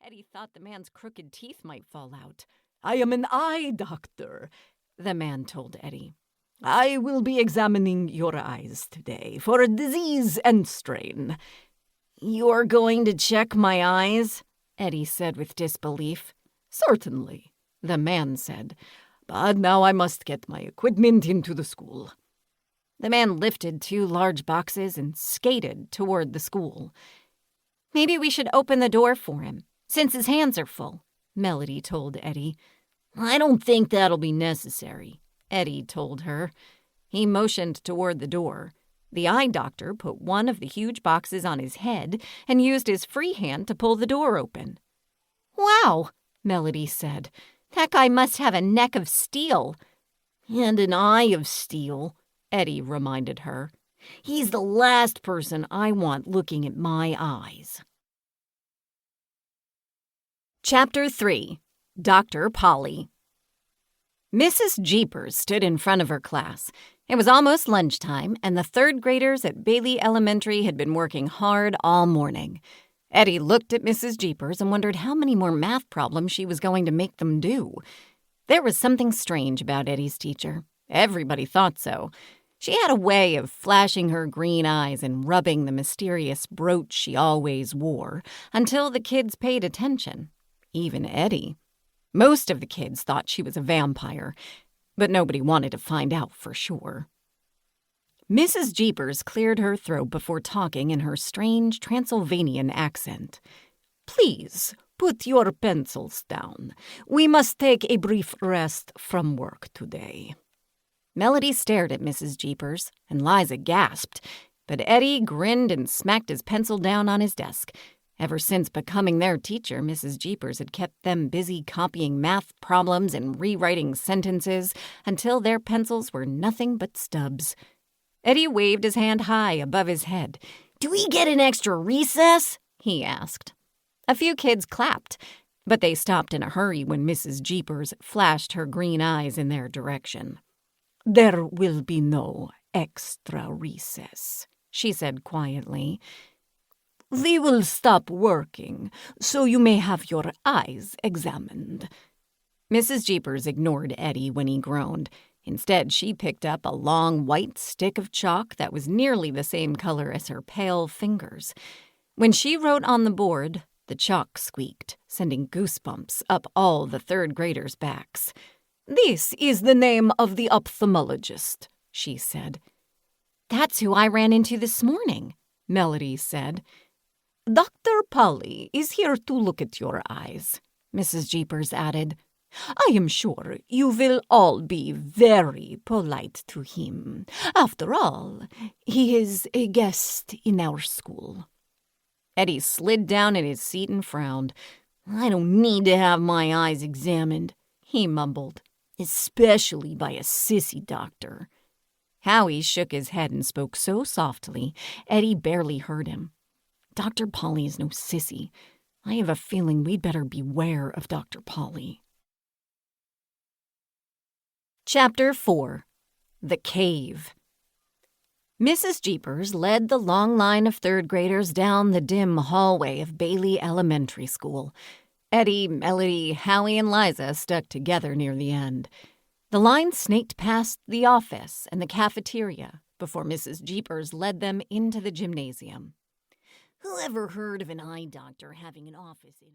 Eddie thought the man's crooked teeth might fall out. "I am an eye doctor," the man told Eddie. "I will be examining your eyes today for a disease and strain." "You're going to check my eyes?" Eddie said with disbelief. "Certainly," the man said. "But now I must get my equipment into the school." The man lifted 2 large boxes and skated toward the school. "Maybe we should open the door for him, since his hands are full," Melody told Eddie. "I don't think that'll be necessary," Eddie told her. He motioned toward the door. The eye doctor put one of the huge boxes on his head and used his free hand to pull the door open. "Wow," Melody said. "That guy must have a neck of steel." "And an eye of steel," Eddie reminded her. "He's the last person I want looking at my eyes." Chapter 3. Dr. Polly. Mrs. Jeepers stood in front of her class. It was almost lunchtime, and the 3rd graders at Bailey Elementary had been working hard all morning. Eddie looked at Mrs. Jeepers and wondered how many more math problems she was going to make them do. There was something strange about Eddie's teacher. Everybody thought so. She had a way of flashing her green eyes and rubbing the mysterious brooch she always wore until the kids paid attention. Even Eddie. Most of the kids thought she was a vampire, but nobody wanted to find out for sure. Mrs. Jeepers cleared her throat before talking in her strange Transylvanian accent. "Please put your pencils down. We must take a brief rest from work today." Melody stared at Mrs. Jeepers, and Liza gasped, but Eddie grinned and smacked his pencil down on his desk. Ever since becoming their teacher, Mrs. Jeepers had kept them busy copying math problems and rewriting sentences until their pencils were nothing but stubs. Eddie waved his hand high above his head. "Do we get an extra recess?" he asked. A few kids clapped, but they stopped in a hurry when Mrs. Jeepers flashed her green eyes in their direction. "There will be no extra recess," she said quietly. "We will stop working, so you may have your eyes examined." Mrs. Jeepers ignored Eddie when he groaned. Instead, she picked up a long white stick of chalk that was nearly the same color as her pale fingers. When she wrote on the board, the chalk squeaked, sending goosebumps up all the 3rd graders' backs. "This is the name of the ophthalmologist," she said. "That's who I ran into this morning," Melody said. "Dr. Polly is here to look at your eyes," Mrs. Jeepers added. "I am sure you will all be very polite to him. After all, he is a guest in our school." Eddie slid down in his seat and frowned. "I don't need to have my eyes examined," he mumbled, "especially by a sissy doctor." Howie shook his head and spoke so softly, Eddie barely heard him. "Dr. Polly is no sissy. I have a feeling we'd better beware of Dr. Polly." Chapter 4. The Cave. Mrs. Jeepers led the long line of 3rd graders down the dim hallway of Bailey Elementary School. Eddie, Melody, Howie, and Liza stuck together near the end. The line snaked past the office and the cafeteria before Mrs. Jeepers led them into the gymnasium. "Who ever heard of an eye doctor having an office in it?"